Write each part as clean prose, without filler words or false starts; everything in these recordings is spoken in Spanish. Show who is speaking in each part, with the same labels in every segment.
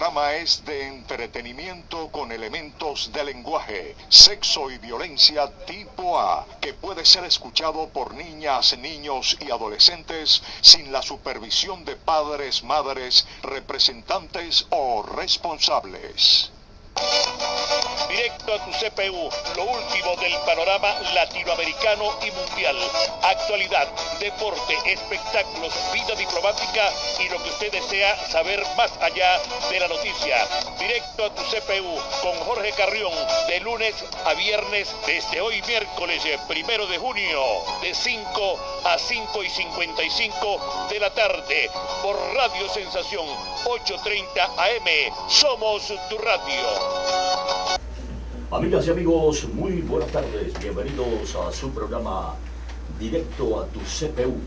Speaker 1: programa es de entretenimiento con elementos de lenguaje, sexo y violencia tipo A, que puede ser escuchado por niñas, niños y adolescentes sin la supervisión de padres, madres, representantes o responsables.
Speaker 2: Directo a tu CPU, lo último del panorama latinoamericano y mundial. Actualidad, deporte, espectáculos, vida diplomática y lo que usted desea saber más allá de la noticia. Directo a tu CPU con Jorge Carrión, de lunes a viernes, desde hoy miércoles 1 de junio, de 5 a 5:55 de la tarde, por Radio Sensación 8:30 AM. Somos tu radio.
Speaker 3: Amigas y amigos, muy buenas tardes. Bienvenidos a su programa Directo a tu CPU.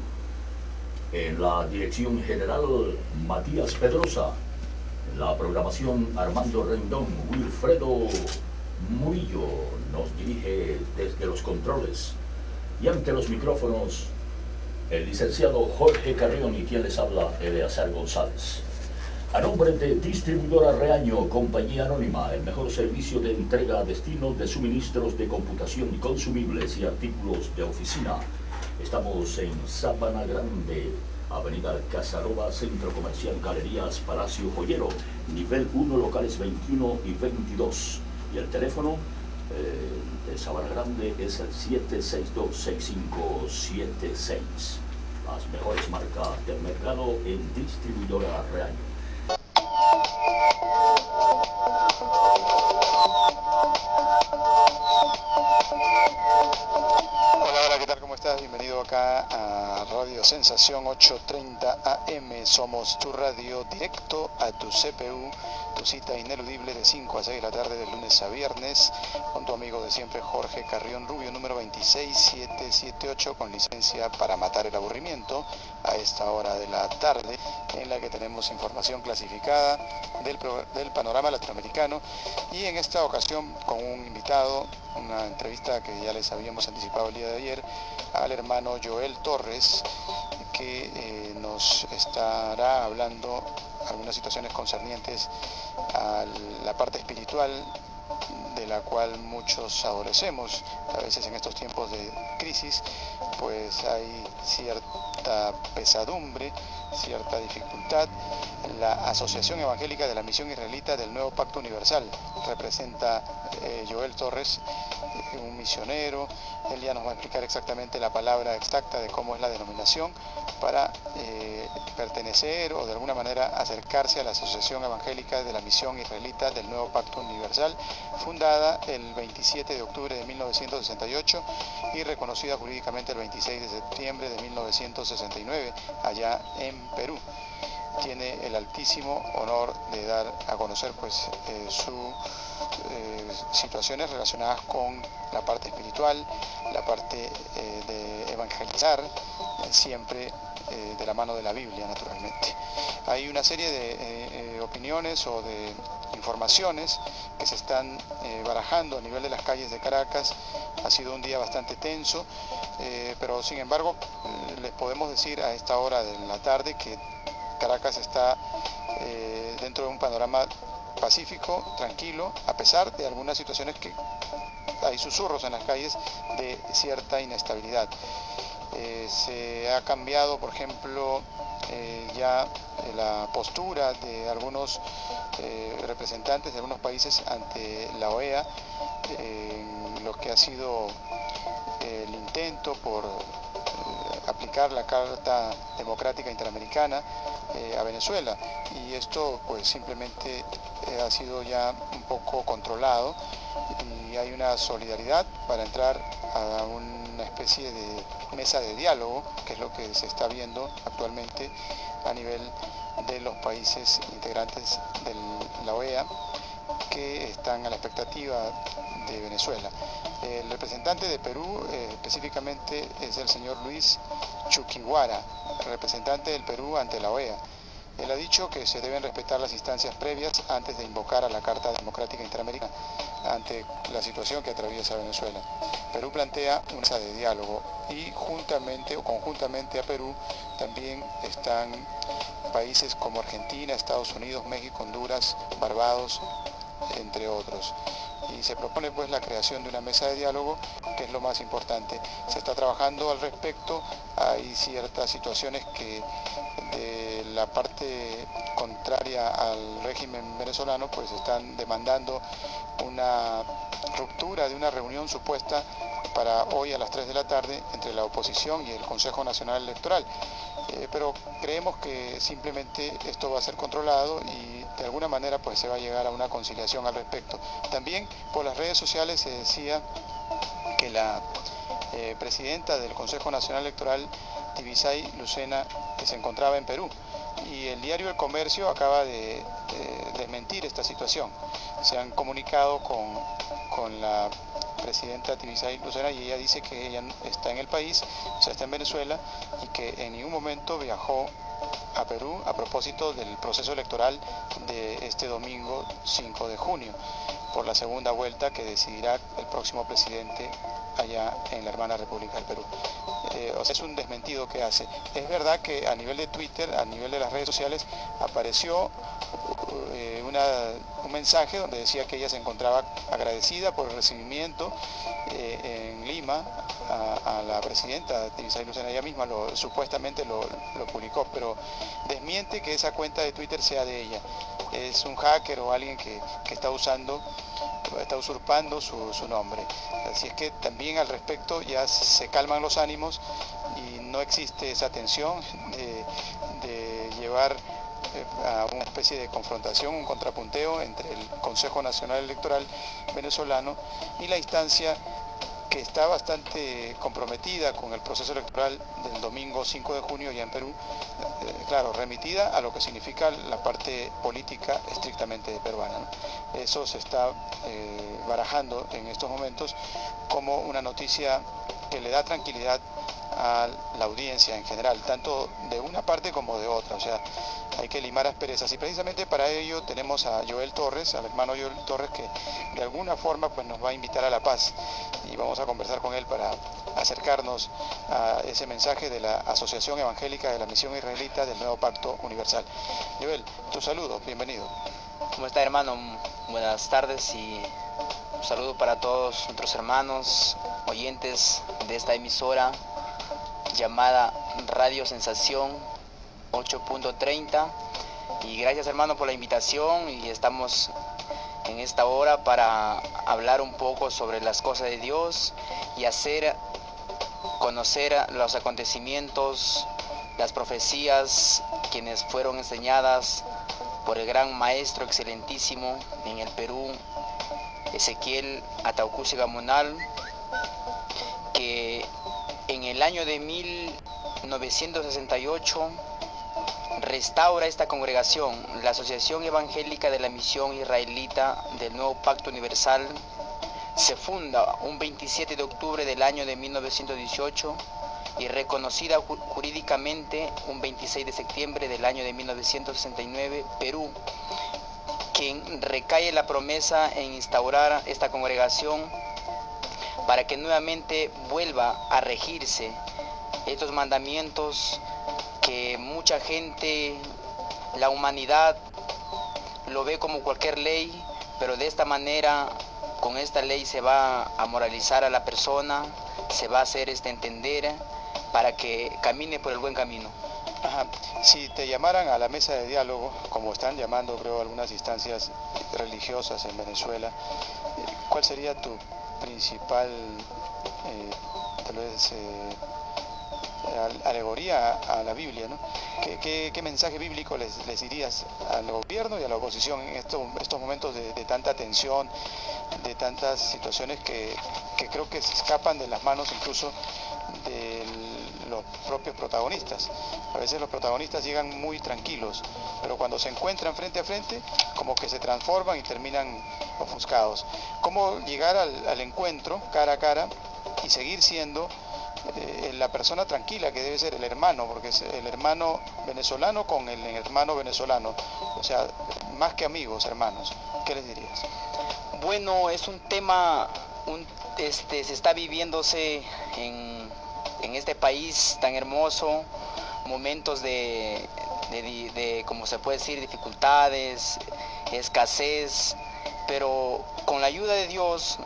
Speaker 3: En la dirección general, Matías Pedrosa. En la programación, Armando Rendón. Wilfredo Murillo nos dirige desde los controles. Y ante los micrófonos, el licenciado Jorge Carrión y quien les habla, Eleazar González. A nombre de Distribuidora Reaño, compañía anónima, el mejor servicio de entrega a destino de suministros de computación y consumibles y artículos de oficina. Estamos en Sabana Grande, Avenida Casanova, Centro Comercial Galerías Palacio Joyero, nivel 1, locales 21 y 22. Y el teléfono de Sabana Grande es el 762-6576. Las mejores marcas del mercado en Distribuidora Reaño.
Speaker 4: Hola, ¿qué tal? ¿Cómo estás? Bienvenido acá a Radio Sensación 8:30 AM. Somos tu radio, directo a tu CPU, tu cita ineludible de 5 a 6 de la tarde, de lunes a viernes, con tu amigo de siempre, Jorge Carrión Rubio, número 26778, con licencia para matar el aburrimiento, a esta hora de la tarde, en la que tenemos información clasificada del panorama latinoamericano, y en esta ocasión con un invitado, una entrevista que ya les habíamos anticipado el día de ayer, al hermano Joel Torres, que nos estará hablando algunas situaciones concernientes a la parte espiritual, de la cual muchos adolecemos. A veces en estos tiempos de crisis, pues hay cierta pesadumbre, cierta dificultad. La Asociación Evangélica de la Misión Israelita del Nuevo Pacto Universal representa Joel Torres, un misionero. Él ya nos va a explicar exactamente la palabra exacta de cómo es la denominación para pertenecer o de alguna manera acercarse a la Asociación Evangélica de la Misión Israelita del Nuevo Pacto Universal, fundada el 27 de octubre de 1968 y reconocida jurídicamente el 26 de septiembre de 1969 allá en Perú. Tiene el altísimo honor de dar a conocer pues sus situaciones relacionadas con la parte espiritual, la parte de evangelizar, siempre de la mano de la Biblia, naturalmente. Hay una serie de opiniones o de informaciones que se están barajando a nivel de las calles de Caracas. Ha sido un día bastante tenso, pero sin embargo les podemos decir a esta hora de la tarde que Caracas está dentro de un panorama pacífico, tranquilo, a pesar de algunas situaciones que hay susurros en las calles de cierta inestabilidad. Se ha cambiado, por ejemplo, ya la postura de algunos representantes de algunos países ante la OEA, en lo que ha sido el intento por aplicar la Carta Democrática Interamericana a Venezuela, y esto pues simplemente ha sido ya un poco controlado, y hay una solidaridad para entrar a una especie de mesa de diálogo, que es lo que se está viendo actualmente a nivel de los países integrantes de la OEA, que están a la expectativa de Venezuela. El representante de Perú específicamente es el señor Luis Chuquiguara, representante del Perú ante la OEA. Él ha dicho que se deben respetar las instancias previas antes de invocar a la Carta Democrática Interamericana ante la situación que atraviesa Venezuela. Perú plantea una mesa de diálogo y juntamente o conjuntamente a Perú también están países como Argentina, Estados Unidos, México, Honduras, Barbados, entre otros. Y se propone pues la creación de una mesa de diálogo, que es lo más importante. Se está trabajando al respecto, hay ciertas situaciones que de la parte contraria al régimen venezolano pues están demandando una ruptura de una reunión supuesta para hoy a las 3 de la tarde entre la oposición y el Consejo Nacional Electoral. Pero creemos que simplemente esto va a ser controlado y de alguna manera pues se va a llegar a una conciliación al respecto. También por las redes sociales se decía que la presidenta del Consejo Nacional Electoral, Tibisay Lucena, que se encontraba en Perú, y el diario El Comercio acaba de desmentir esta situación. Se han comunicado con la presidenta Tibisay Lucena y ella dice que ella está en el país, o sea, está en Venezuela, y que en ningún momento viajó a Perú a propósito del proceso electoral de este domingo 5 de junio, por la segunda vuelta que decidirá el próximo presidente allá en la hermana República del Perú. O sea, es un desmentido que hace. Es verdad que a nivel de Twitter, a nivel de las redes sociales, apareció un mensaje donde decía que ella se encontraba agradecida por el recibimiento en Lima a la presidenta Tibisay Lucena. Ella misma supuestamente lo publicó, pero desmiente que esa cuenta de Twitter sea de ella. Es un hacker o alguien que está usurpando su nombre. Así es que también al respecto ya se calman los ánimos y no existe esa tensión de llevar a una especie de confrontación, un contrapunteo entre el Consejo Nacional Electoral venezolano y la instancia que está bastante comprometida con el proceso electoral del domingo 5 de junio ya en Perú, claro, remitida a lo que significa la parte política estrictamente peruana, ¿no? Eso se está barajando en estos momentos como una noticia que le da tranquilidad a la audiencia en general, tanto de una parte como de otra. O sea, hay que limar asperezas y precisamente para ello tenemos a Joel Torres, al hermano Joel Torres, que de alguna forma pues nos va a invitar a la paz y vamos a conversar con él para acercarnos a ese mensaje de la Asociación Evangélica de la Misión Israelita del Nuevo Pacto Universal. Joel, tu saludo, bienvenido.
Speaker 5: ¿Cómo está, hermano? Buenas tardes y un saludo para todos nuestros hermanos oyentes de esta emisora llamada Radio Sensación 8.30, y gracias, hermano, por la invitación, y estamos en esta hora para hablar un poco sobre las cosas de Dios y hacer conocer los acontecimientos, las profecías, quienes fueron enseñadas por el gran maestro excelentísimo en el Perú, Ezequiel Ataucusi Gamonal, que en el año de 1968 restaura esta congregación, la Asociación Evangélica de la Misión Israelita del Nuevo Pacto Universal. Se funda un 27 de octubre del año de 1918 y reconocida jurídicamente un 26 de septiembre del año de 1969, Perú, quien recae la promesa en instaurar esta congregación para que nuevamente vuelva a regirse estos mandamientos que mucha gente, la humanidad, lo ve como cualquier ley, pero de esta manera, con esta ley se va a moralizar a la persona, se va a hacer entender para que camine por el buen camino.
Speaker 4: Ajá. Si te llamaran a la mesa de diálogo, como están llamando, creo, algunas instancias religiosas en Venezuela, ¿cuál sería tu principal tal vez alegoría a la Biblia, ¿no? ¿Qué mensaje bíblico les dirías al gobierno y a la oposición en estos momentos de tanta tensión, de tantas situaciones que creo que se escapan de las manos incluso de los propios protagonistas? A veces los protagonistas llegan muy tranquilos, pero cuando se encuentran frente a frente, como que se transforman y terminan ofuscados. ¿Cómo llegar al encuentro cara a cara y seguir siendo la persona tranquila que debe ser el hermano, porque es el hermano venezolano con el hermano venezolano, o sea, más que amigos, hermanos. ¿Qué les dirías?
Speaker 5: Bueno, es un tema, se está viviéndose en este país tan hermoso, momentos de como se puede decir, dificultades, escasez, pero con la ayuda de Dios,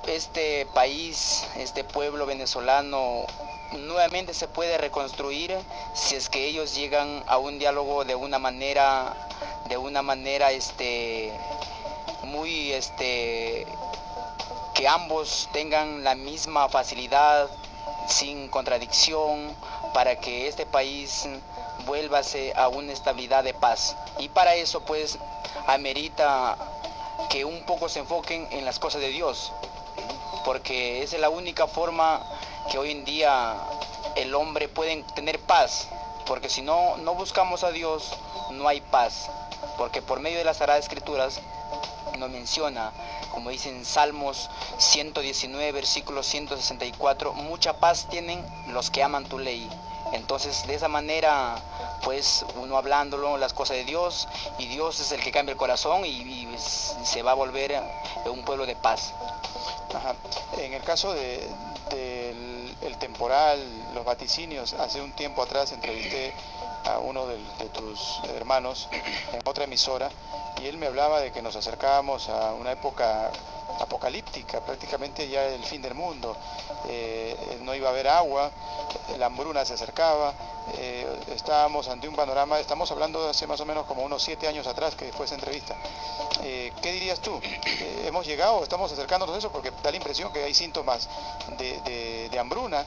Speaker 5: este país, este pueblo venezolano nuevamente se puede reconstruir si es que ellos llegan a un diálogo de una manera muy que ambos tengan la misma facilidad, sin contradicción, para que este país vuélvase a una estabilidad de paz. Y para eso pues amerita que un poco se enfoquen en las cosas de Dios, porque esa es la única forma que hoy en día el hombre puede tener paz, porque si no buscamos a Dios, no hay paz, porque por medio de las Sagradas Escrituras nos menciona, como dicen Salmos 119, versículo 164, mucha paz tienen los que aman tu ley. Entonces, de esa manera, pues, uno hablándolo las cosas de Dios, y Dios es el que cambia el corazón y se va a volver un pueblo de paz.
Speaker 4: Ajá. En el caso del temporal, los vaticinios, hace un tiempo atrás entrevisté a uno de tus hermanos en otra emisora, y él me hablaba de que nos acercábamos a una época apocalíptica, prácticamente ya el fin del mundo. No iba a haber agua, la hambruna se acercaba, estábamos ante un panorama, estamos hablando de hace más o menos como unos 7 años atrás que fue esa entrevista. ¿Qué dirías tú? ¿Hemos llegado, estamos acercándonos a eso? Porque da la impresión que hay síntomas de hambruna,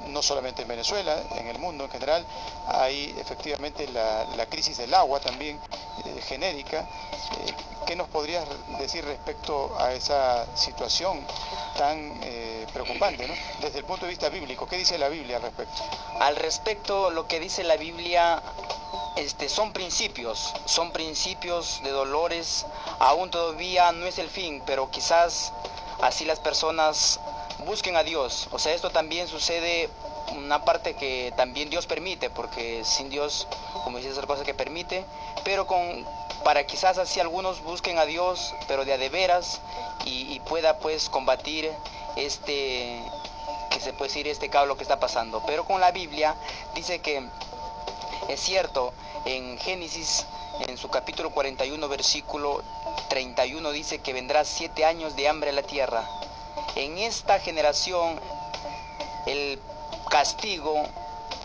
Speaker 4: no solamente en Venezuela, en el mundo en general. Hay efectivamente la crisis del agua también, genérica. ¿Qué nos podrías decir respecto a esa situación tan preocupante, ¿no? Desde el punto de vista bíblico? ¿Qué dice la Biblia al respecto?
Speaker 5: Al respecto, lo que dice la Biblia son principios de dolores. Aún todavía no es el fin, pero quizás así las personas busquen a Dios. O sea, esto también sucede, una parte que también Dios permite, porque sin Dios, como dice, es otra cosa que permite, pero para quizás así algunos busquen a Dios, pero de a de veras, y pueda pues combatir que se puede decir este caos que está pasando. Pero con la Biblia dice que es cierto, en Génesis, en su capítulo 41, versículo 31, dice que vendrá 7 años de hambre a la tierra. En esta generación, el castigo,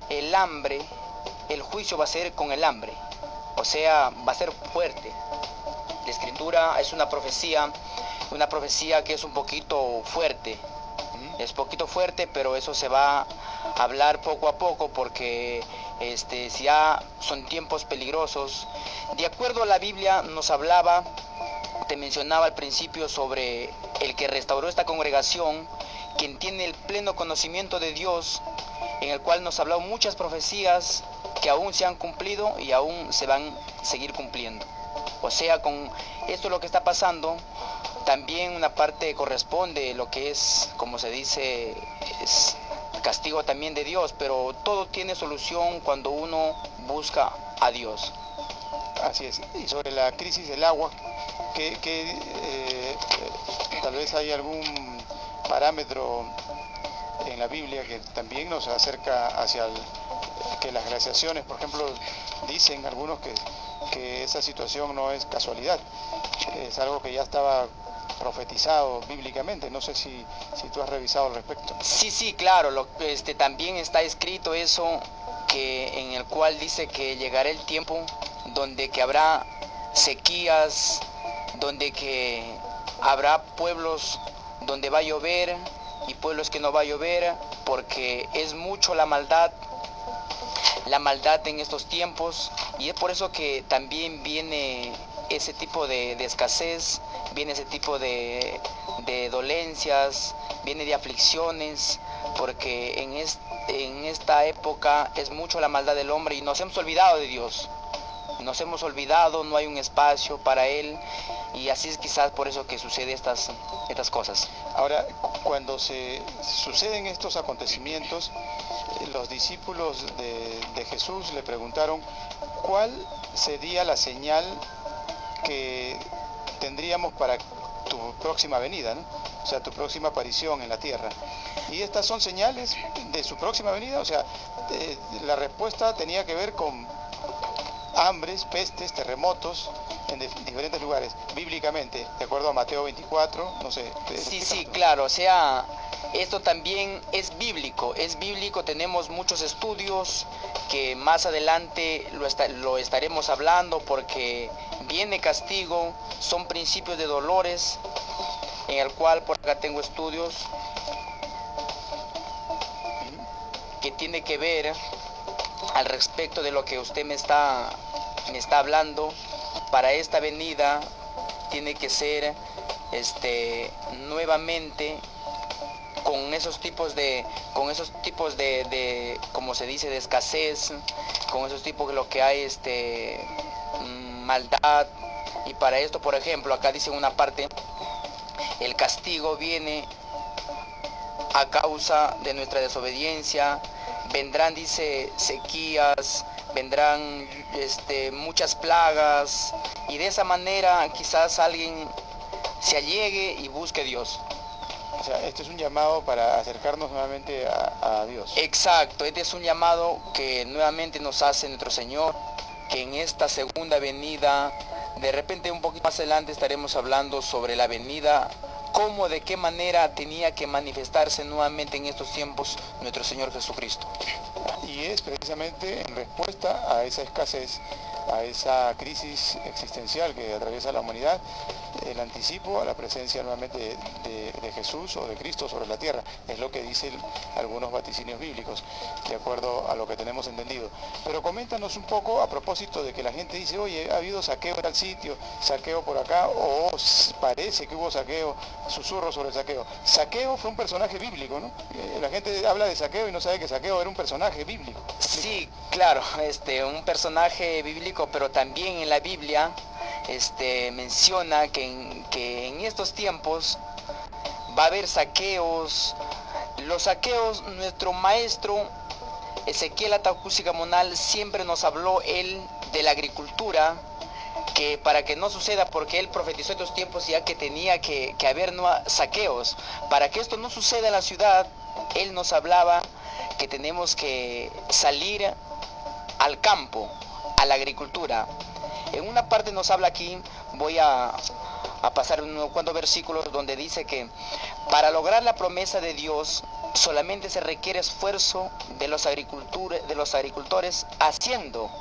Speaker 5: el hambre, el juicio va a ser con el hambre. O sea, va a ser fuerte. La Escritura es una profecía que es un poquito fuerte. Es poquito fuerte, pero eso se va a hablar poco a poco, porque si ya son tiempos peligrosos. De acuerdo a la Biblia nos hablaba, te mencionaba al principio sobre el que restauró esta congregación, quien tiene el pleno conocimiento de Dios, en el cual nos ha hablado muchas profecías que aún se han cumplido y aún se van a seguir cumpliendo. O sea, con esto lo que está pasando, también una parte corresponde lo que es, como se dice, es castigo también de Dios, pero todo tiene solución cuando uno busca a Dios.
Speaker 4: Así es. Y sobre la crisis del agua, tal vez hay algún parámetro en la Biblia que también nos acerca hacia que las glaciaciones, por ejemplo, dicen algunos que esa situación no es casualidad, es algo que ya estaba profetizado bíblicamente. No sé si tú has revisado al respecto.
Speaker 5: Sí, claro, también está escrito eso, en el cual dice que llegará el tiempo donde que habrá sequías, donde que habrá pueblos donde va a llover y pueblos que no va a llover, porque es mucho la maldad en estos tiempos, y es por eso que también viene ese tipo de escasez, viene ese tipo de dolencias, viene de aflicciones, porque en esta época es mucho la maldad del hombre y nos hemos olvidado de Dios. nos hemos olvidado, no hay un espacio para Él, y así es quizás por eso que sucede estas cosas.
Speaker 4: Ahora, cuando se suceden estos acontecimientos, los discípulos de Jesús le preguntaron cuál sería la señal que tendríamos para tu próxima venida, ¿no? O sea, tu próxima aparición en la tierra. Y estas son señales de su próxima venida. O sea, la respuesta tenía que ver con hambres, pestes, terremotos en diferentes lugares, bíblicamente, de acuerdo a Mateo 24, no sé.
Speaker 5: Sí, claro, o sea, esto también es bíblico, tenemos muchos estudios que más adelante lo estaremos hablando, porque viene castigo, son principios de dolores, en el cual por acá tengo estudios que tiene que ver al respecto de lo que usted me está hablando. Para esta venida tiene que ser nuevamente con esos tipos de como se dice, de escasez, con esos tipos de lo que hay maldad. Y para esto, por ejemplo, acá dice una parte, el castigo viene a causa de nuestra desobediencia, vendrán, dice, sequías, vendrán muchas plagas, y de esa manera quizás alguien se allegue y busque a Dios.
Speaker 4: O sea, este es un llamado para acercarnos nuevamente a Dios.
Speaker 5: Exacto, este es un llamado que nuevamente nos hace nuestro Señor, que en esta segunda venida, de repente un poquito más adelante estaremos hablando sobre la venida, cómo, de qué manera tenía que manifestarse nuevamente en estos tiempos nuestro Señor Jesucristo.
Speaker 4: Y es precisamente en respuesta a esa escasez, a esa crisis existencial que atraviesa la humanidad, el anticipo a la presencia nuevamente de Jesús o de Cristo sobre la tierra. Es lo que dicen algunos vaticinios bíblicos, de acuerdo a lo que tenemos entendido. Pero coméntanos un poco a propósito de que la gente dice, oye, ha habido saqueo en tal sitio, saqueo por acá, o parece que hubo saqueo, susurros sobre el saqueo. Saqueo fue un personaje bíblico, ¿no? La gente habla de saqueo y no sabe que saqueo era un personaje bíblico.
Speaker 5: Sí, claro, un personaje bíblico, pero también en la Biblia menciona que en estos tiempos va a haber saqueos. Los saqueos, nuestro maestro Ezequiel Atahualpa Gamonal siempre nos habló él de la agricultura, que para que no suceda, porque él profetizó estos tiempos ya que tenía que haber saqueos. Para que esto no suceda en la ciudad, él nos hablaba que tenemos que salir al campo, a la agricultura. En una parte nos habla aquí, voy a pasar unos cuantos versículos donde dice que para lograr la promesa de Dios solamente se requiere esfuerzo de los agricultores haciendo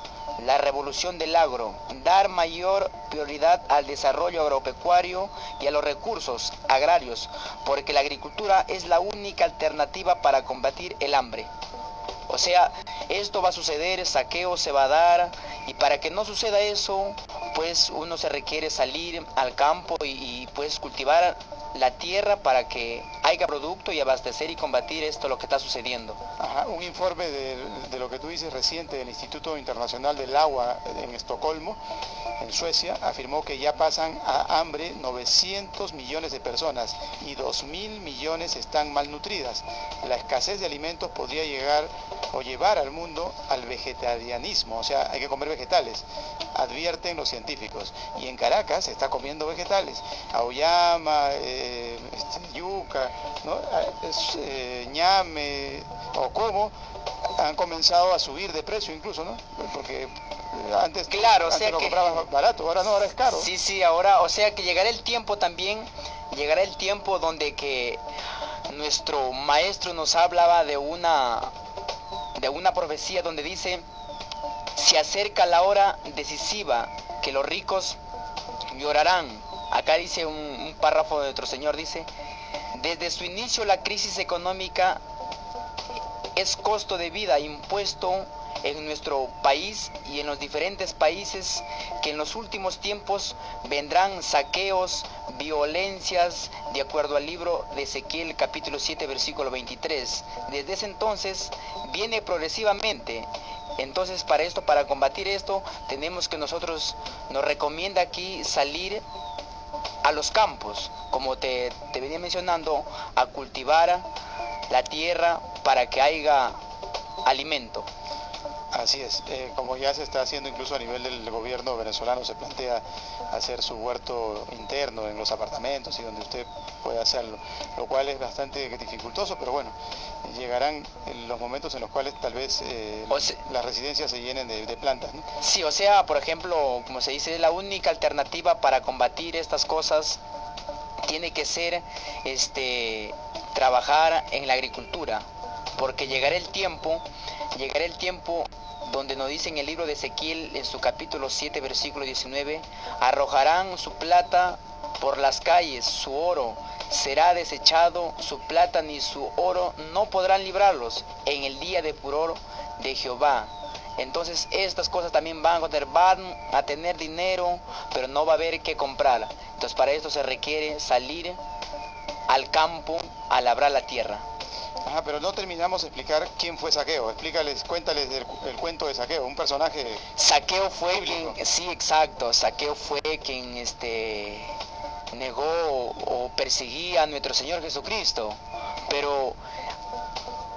Speaker 5: la revolución del agro, dar mayor prioridad al desarrollo agropecuario y a los recursos agrarios, porque la agricultura es la única alternativa para combatir el hambre. O sea, esto va a suceder, saqueo se va a dar, y para que no suceda eso, pues uno se requiere salir al campo y pues cultivar la tierra para que haya producto y abastecer y combatir esto lo que está sucediendo.
Speaker 4: Ajá, un informe de lo que tú dices reciente del Instituto Internacional del Agua en Estocolmo, en Suecia, afirmó que ya pasan a hambre 900 millones de personas y 2.000 millones están malnutridas. La escasez de alimentos podría llegar o llevar al mundo al vegetarianismo, o sea, hay que comer vegetales, advierten los científicos. Y en Caracas se está comiendo vegetales, auyama, yuca, ¿no? Ñame o como han comenzado a subir de precio incluso, ¿no? Porque antes,
Speaker 5: claro, o sea,
Speaker 4: antes lo comprabas barato, ahora no, ahora es caro.
Speaker 5: Sí, ahora, o sea que llegará el tiempo también, llegará el tiempo donde que nuestro maestro nos hablaba de una profecía donde dice: se acerca la hora decisiva que los ricos llorarán. Acá dice un párrafo de nuestro Señor, dice: desde su inicio la crisis económica es costo de vida impuesto en nuestro país y en los diferentes países, que en los últimos tiempos vendrán saqueos, violencias, de acuerdo al libro de Ezequiel capítulo 7 versículo 23. Desde ese entonces viene progresivamente Entonces para combatir esto, tenemos que nosotros, nos recomienda aquí salir a los campos, como te venía mencionando, a cultivar la tierra para que haya alimento.
Speaker 4: Así es, como ya se está haciendo incluso a nivel del gobierno venezolano, se plantea hacer su huerto interno en los apartamentos y donde usted puede hacerlo, lo cual es bastante dificultoso, pero bueno, llegarán los momentos en los cuales tal vez las residencias se llenen de plantas, ¿no?
Speaker 5: Sí, o sea, por ejemplo, como se dice, la única alternativa para combatir estas cosas tiene que ser trabajar en la agricultura, porque llegará el tiempo donde nos dice en el libro de Ezequiel, en su capítulo 7, versículo 19, arrojarán su plata por las calles, su oro será desechado, su plata ni su oro no podrán librarlos en el día de furor de Jehová. Entonces estas cosas también van a tener dinero, pero no va a haber que comprar. Entonces para esto se requiere salir al campo a labrar la tierra.
Speaker 4: Ajá, pero no terminamos de explicar quién fue Zaqueo. Cuéntales el cuento de Zaqueo, un personaje
Speaker 5: Zaqueo fue
Speaker 4: bíblico.
Speaker 5: sí, exacto, Zaqueo fue quien negó o perseguía a nuestro Señor Jesucristo, pero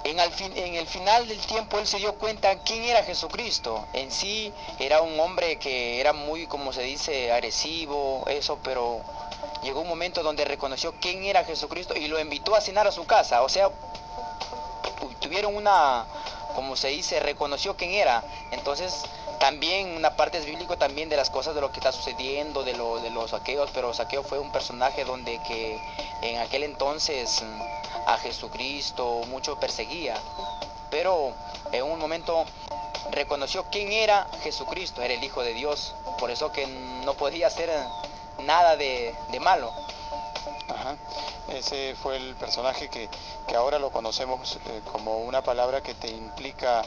Speaker 5: en el final del tiempo él se dio cuenta quién era Jesucristo. En sí era un hombre que era muy, como se dice, agresivo, pero llegó un momento donde reconoció quién era Jesucristo y lo invitó a cenar a su casa. O sea, tuvieron como se dice, reconoció quién era. Entonces también una parte es bíblico también de las cosas de lo que está sucediendo, de los saqueos, pero Zaqueo fue un personaje donde que en aquel entonces a Jesucristo mucho perseguía, pero en un momento reconoció quién era Jesucristo, era el Hijo de Dios, por eso que no podía hacer nada de malo.
Speaker 4: Ajá. Ese fue el personaje que ahora lo conocemos como una palabra que te implica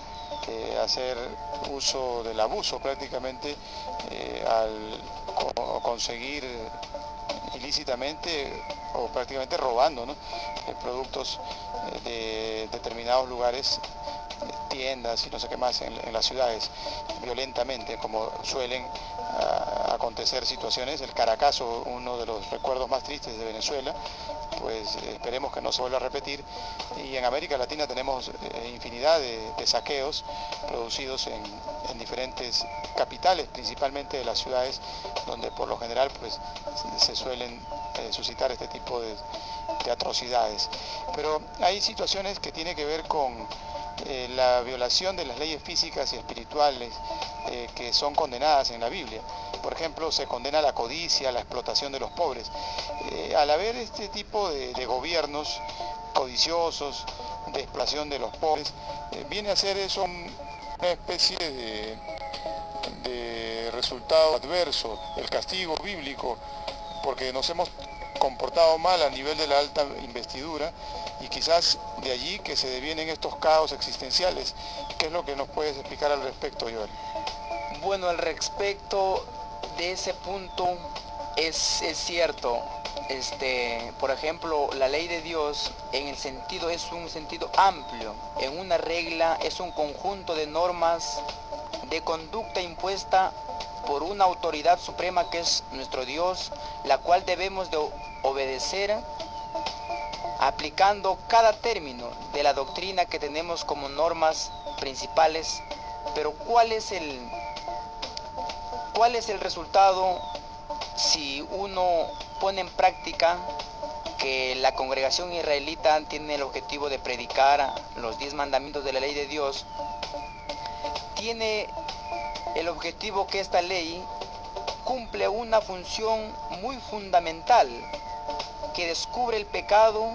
Speaker 4: hacer uso del abuso prácticamente al conseguir ilícitamente o prácticamente robando, ¿no? Productos de determinados lugares, tiendas y no sé qué más en las ciudades, violentamente, como suelen acontecer situaciones. El Caracazo, uno de los recuerdos más tristes de Venezuela, pues esperemos que no se vuelva a repetir. Y en América Latina tenemos infinidad de saqueos producidos en diferentes capitales, principalmente de las ciudades, donde por lo general pues se suelen suscitar este tipo de atrocidades. Pero hay situaciones que tienen que ver con la violación de las leyes físicas y espirituales que son condenadas en la Biblia. Por ejemplo, se condena la codicia, la explotación de los pobres. Al haber este tipo de gobiernos codiciosos, de explotación de los pobres, viene a ser eso una especie de resultado adverso, el castigo bíblico, porque nos hemos comportado mal a nivel de la alta investidura y quizás de allí que se devienen estos caos existenciales. ¿Qué es lo que nos puedes explicar al respecto, Joel?
Speaker 5: Bueno, al respecto de ese punto es cierto. Por ejemplo, la ley de Dios es un sentido amplio. En una regla es un conjunto de normas de conducta impuesta por una autoridad suprema que es nuestro Dios, la cual debemos de obedecer aplicando cada término de la doctrina que tenemos como normas principales. Pero ¿cuál es el resultado si uno pone en práctica que la congregación israelita tiene el objetivo de predicar los 10 mandamientos de la ley de Dios? Tiene el objetivo que esta ley cumple una función muy fundamental, que descubre el pecado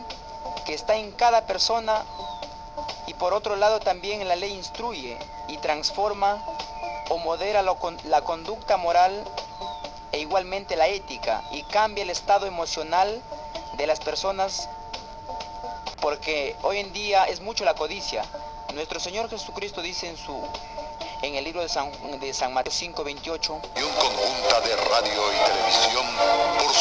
Speaker 5: que está en cada persona, y por otro lado también la ley instruye y transforma o modera la conducta moral e igualmente la ética, y cambia el estado emocional de las personas, porque hoy en día es mucho la codicia. Nuestro Señor Jesucristo dice en el libro de San Mateo 5:28,
Speaker 1: Conjunta de radio y televisión por